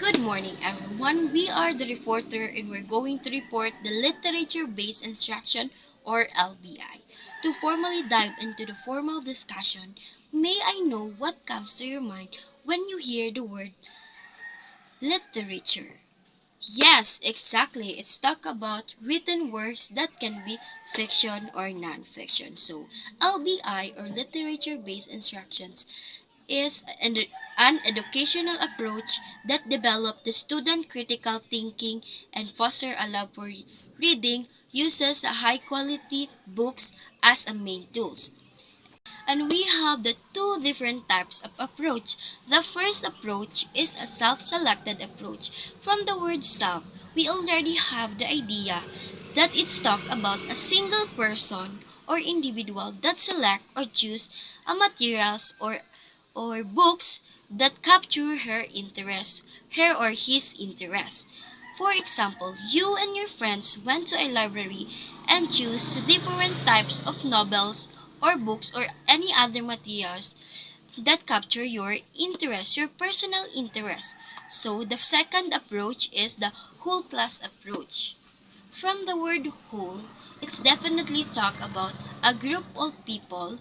Good morning, everyone. We are the reporter and we're going to report the Literature Based Instruction or LBI. To formally dive into the formal discussion, may I know what comes to your mind when you hear the word literature? Yes, exactly. It's talk about written works that can be fiction or non-fiction. So, LBI or literature based instructions is an educational approach that develops the student critical thinking and foster a love for reading, uses high quality books as a main tools. And we have the two different types of approach. The first approach is a self-selected approach. From the word self, we already have the idea that it's talk about a single person or individual that select or choose a materials or books that capture her or his interest. For example, you and your friends went to a library and choose different types of novels or books or any other materials that capture your interest, your personal interest. So the second approach is the whole class approach. From the word whole, it's definitely talk about a group of people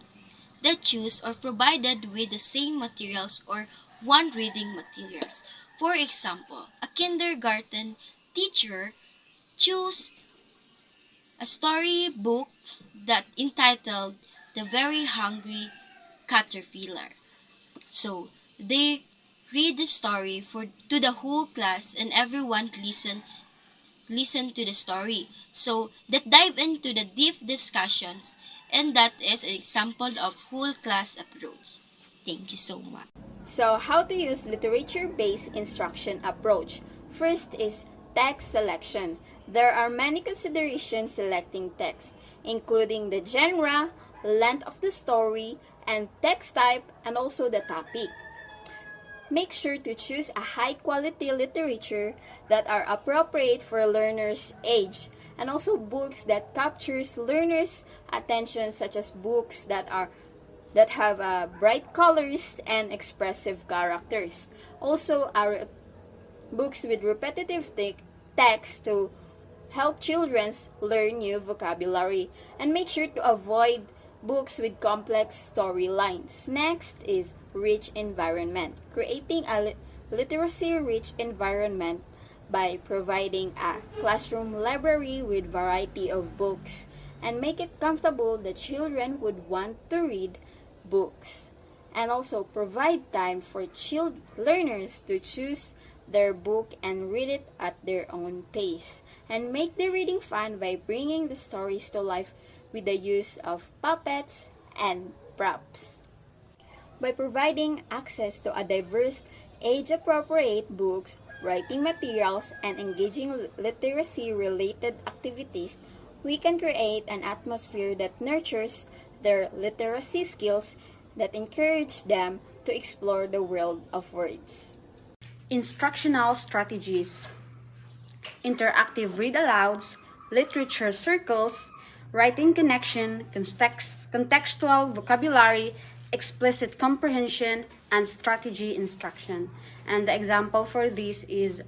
that choose or provided with the same materials or one reading materials. For example, a kindergarten teacher choose a story book that entitled The Very Hungry Caterpillar. So they read the story for to the whole class and everyone listen to the story. So that dive into the deep discussions and that is an example of whole class approach. Thank you so much. So, how to use literature-based instruction approach? First is text selection. There are many considerations selecting text, including the genre, length of the story, and text type, and also the topic. Make sure to choose a high-quality literature that are appropriate for learners' age, and also books that captures learners' attention, such as books that have bright colors and expressive characters. Also, are books with repetitive text to help children learn new vocabulary, and make sure to avoid books with complex storylines. Next is rich environment. Creating a literacy-rich environment by providing a classroom library with variety of books and make it comfortable that children would want to read books, and also provide time for learners to choose their book and read it at their own pace, and make the reading fun by bringing the stories to life with the use of puppets and props. By providing access to a diverse age-appropriate books, writing materials, and engaging literacy-related activities, we can create an atmosphere that nurtures their literacy skills, that encourage them to explore the world of words. Instructional strategies: interactive read-alouds, literature circles, writing connection, contextual vocabulary, explicit comprehension, and strategy instruction. And the example for this is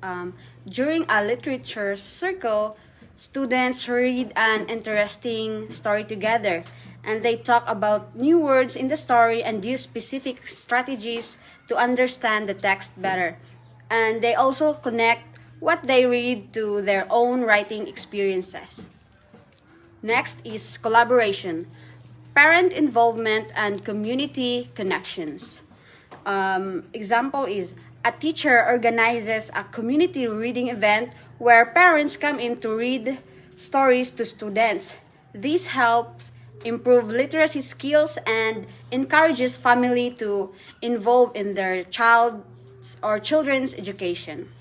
during a literature circle, students read an interesting story together, and they talk about new words in the story and use specific strategies to understand the text better. And they also connect what they read to their own writing experiences. Next is collaboration, parent involvement, and community connections. Example is a teacher organizes a community reading event where parents come in to read stories to students. This helps improve literacy skills and encourages family to involve in their children's education.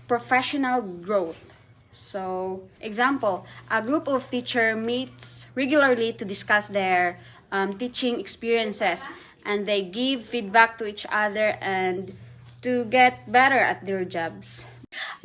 Professional growth. So, example, a group of teachers meets regularly to discuss their teaching experiences, and they give feedback to each other and to get better at their jobs.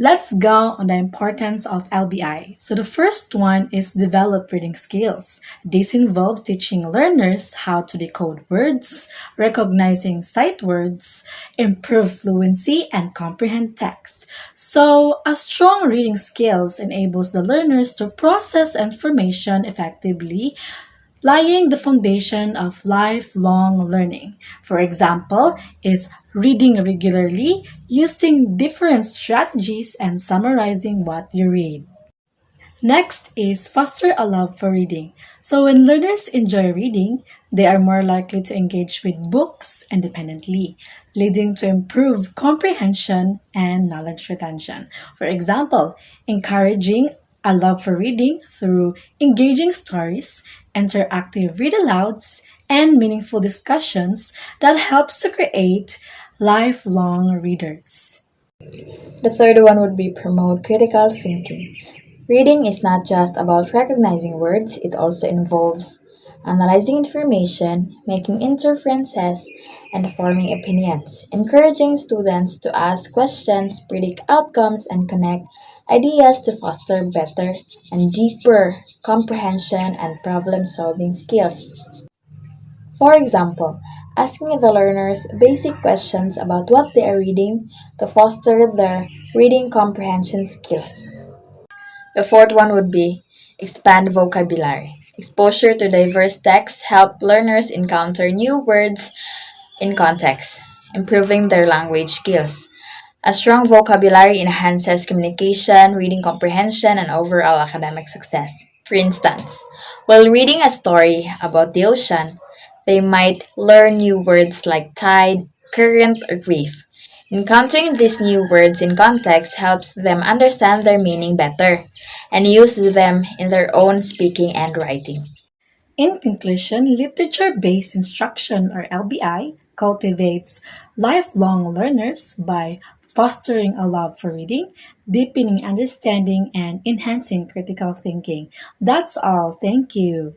Let's go on the importance of LBI. So the first one is develop reading skills. These involve teaching learners how to decode words, recognizing sight words, improve fluency, and comprehend text. So a strong reading skills enables the learners to process information effectively, laying the foundation of lifelong learning. For example, is reading regularly, using different strategies, and summarizing what you read. Next is foster a love for reading. So when learners enjoy reading, they are more likely to engage with books independently, leading to improved comprehension and knowledge retention. For example, encouraging a love for reading through engaging stories, interactive read alouds, and meaningful discussions that helps to create lifelong readers. The third one would be promote critical thinking. Reading is not just about recognizing words, it also involves analyzing information, making inferences, and forming opinions, encouraging students to ask questions, predict outcomes, and connect ideas to foster better and deeper comprehension and problem solving skills. For example, asking the learners basic questions about what they are reading to foster their reading comprehension skills. The fourth one would be expand vocabulary. Exposure to diverse texts help learners encounter new words in context, improving their language skills. A strong vocabulary enhances communication, reading comprehension, and overall academic success. For instance, while reading a story about the ocean, they might learn new words like tide, current, or reef. Encountering these new words in context helps them understand their meaning better and use them in their own speaking and writing. In conclusion, literature based instruction, or LBI, cultivates lifelong learners by fostering a love for reading, deepening understanding, and enhancing critical thinking. That's all. Thank you.